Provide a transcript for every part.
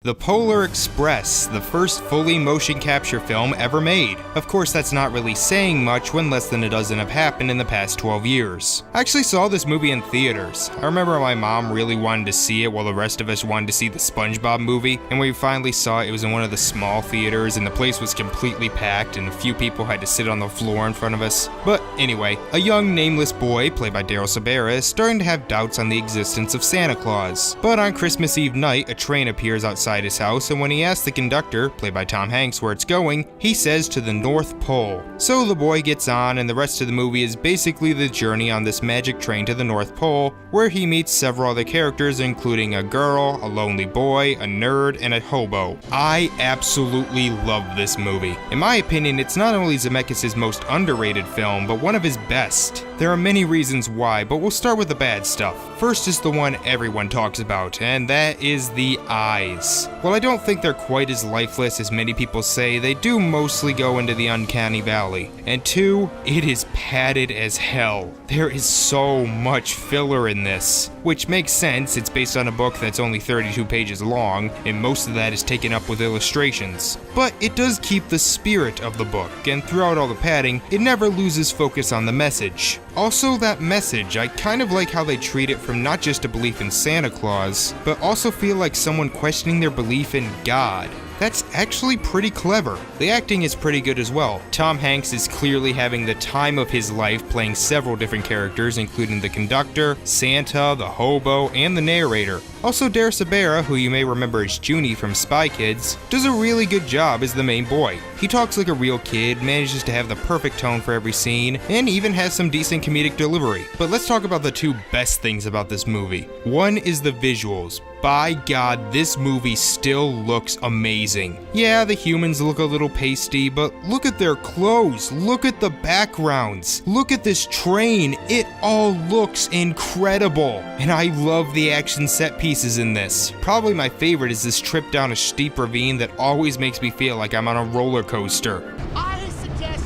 The Polar Express, the first fully motion capture film ever made. Of course, that's not really saying much when less than a dozen have happened in the past 12 years. I actually saw this movie in theaters. I remember my mom really wanted to see it while the rest of us wanted to see the SpongeBob movie, and when we finally saw it, it was in one of the small theaters and the place was completely packed and a few people had to sit on the floor in front of us. But anyway, a young nameless boy, played by Daryl Sabera, is starting to have doubts on the existence of Santa Claus. But on Christmas Eve night, a train appears outside his house, and when he asks the conductor, played by Tom Hanks, where it's going, he says to the North Pole. So the boy gets on, and the rest of the movie is basically the journey on this magic train to the North Pole, where he meets several other characters including a girl, a lonely boy, a nerd, and a hobo. I absolutely love this movie. In my opinion, it's not only Zemeckis' most underrated film, but one of his best. There are many reasons why, but we'll start with the bad stuff. First is the one everyone talks about, and that is the eyes. While I don't think they're quite as lifeless as many people say, they do mostly go into the uncanny valley. And two, it is padded as hell. There is so much filler in this, which makes sense. It's based on a book that's only 32 pages long, and most of that is taken up with illustrations. But it does keep the spirit of the book, and throughout all the padding, it never loses focus on the message. Also, that message, I kind of like how they treat it from not just a belief in Santa Claus, but also feel like someone questioning their belief in God. That's actually pretty clever. The acting is pretty good as well. Tom Hanks is clearly having the time of his life playing several different characters, including the conductor, Santa, the hobo, and the narrator. Also, Daryl Sabera, who you may remember as Junie from Spy Kids, does a really good job as the main boy. He talks like a real kid, manages to have the perfect tone for every scene, and even has some decent comedic delivery. But let's talk about the two best things about this movie. One is the visuals. By God, this movie still looks amazing. Yeah, the humans look a little pasty, but look at their clothes, look at the backgrounds, look at this train, it all looks incredible. And I love the action set pieces in this. Probably my favorite is this trip down a steep ravine that always makes me feel like I'm on a roller coaster. I suggest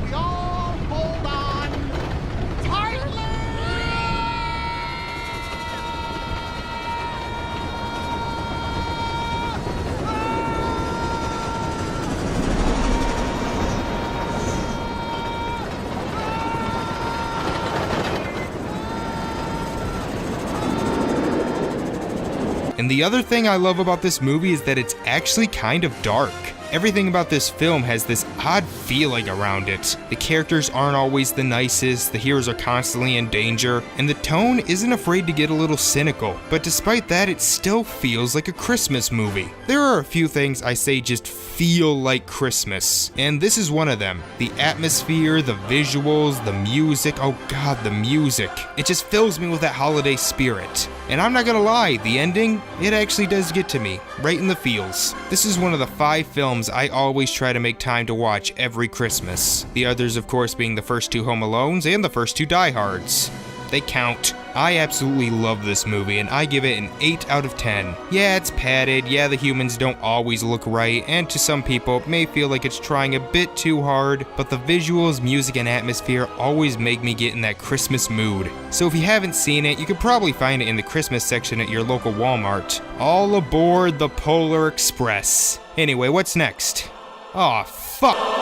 we all hold on tightly. And the other thing I love about this movie is that it's actually kind of dark. Everything about this film has this odd feeling around it. The characters aren't always the nicest, the heroes are constantly in danger, and the tone isn't afraid to get a little cynical. But despite that, it still feels like a Christmas movie. There are a few things I say just feel like Christmas, and this is one of them. The atmosphere, the visuals, the music, oh god, the music. It just fills me with that holiday spirit. And I'm not gonna lie, the ending, it actually does get to me, right in the feels. This is one of the 5 films I always try to make time to watch every Christmas. The others, of course, being the first 2 Home Alones and the first 2 Die Hards. They count. I absolutely love this movie, and I give it an 8 out of 10. Yeah, it's padded, yeah, the humans don't always look right, and to some people it may feel like it's trying a bit too hard, but the visuals, music, and atmosphere always make me get in that Christmas mood. So if you haven't seen it, you could probably find it in the Christmas section at your local Walmart. All aboard the Polar Express. Anyway, what's next? Aw, fuck!